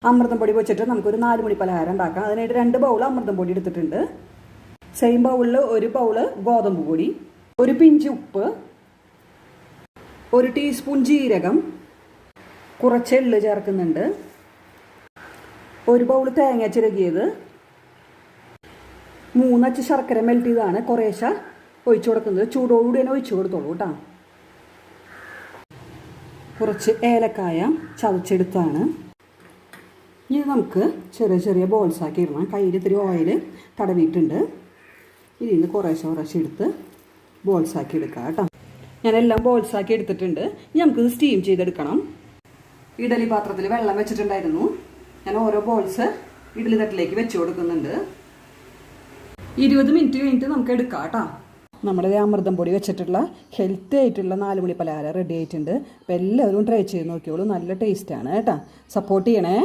അമൃതം പൊടി വെച്ചിട്ട് നമുക്കൊരു 4 മണി പലഹാരം ഉണ്ടാക്കാം. അതിനായിട്ട് 2 ബൗൾ അമൃതം പൊടി എടുത്തിട്ടുണ്ട്. സെയിം ബൗളിൽ 1 ബൗള് ഗോതമ്പ് പൊടി, ഒരു പിഞ്ച് ഉപ്പ്, 1 ടീസ്പൂൺ ജീരകം, കുറച്ച് എള്ള് ചേർക്കുന്നുണ്ട്, 1 ബൗൾ തേങ്ങ ചിരകിയത്, 3 അച്ച് ശർക്കര മെൽറ്റ് ചെയ്താണ് കുറേശ്ശെ ഒഴിച്ചു കൊടുക്കുന്നത്. ചൂടോടുകൂടി തന്നെ ഒഴിച്ചു കൊടുത്തോളൂ കേട്ടോ. കുറച്ച് ഏലക്കായ ചതച്ചെടുത്താണ്. ഇനി നമുക്ക് ചെറിയ ചെറിയ ബോൾസ് ആക്കി ഇടണം. കയ്യിൽ ഇത്തിരി ഓയിൽ തടവിയിട്ടുണ്ട്. ഇതിൽ നിന്ന് കുറേശ്ശെ എടുത്ത് ബോൾസ് ആക്കി എടുക്കാം കേട്ടോ. ഞാനെല്ലാം ബോൾസ് ആക്കി എടുത്തിട്ടുണ്ട്. ഇനി നമുക്കിത് സ്റ്റീം ചെയ്തെടുക്കണം. ഇഡലി പാത്രത്തിൽ വെള്ളം വെച്ചിട്ടുണ്ടായിരുന്നു. ഞാൻ ഓരോ ബോൾസ് ഇഡലി തട്ടിലേക്ക് വെച്ച് കൊടുക്കുന്നുണ്ട്. 20 മിനിറ്റ് കഴിഞ്ഞിട്ട് നമുക്ക് എടുക്കാം കേട്ടോ. നമ്മുടെ അമൃതം പൊടി വെച്ചിട്ടുള്ള ഹെൽത്തി ആയിട്ടുള്ള 4 മണി പലഹാരം റെഡി ആയിട്ടുണ്ട്. അപ്പോൾ എല്ലാവരും ട്രൈ ചെയ്ത് നോക്കിയോളൂ. നല്ല ടേസ്റ്റാണ് കേട്ടോ. സപ്പോർട്ട് ചെയ്യണേ.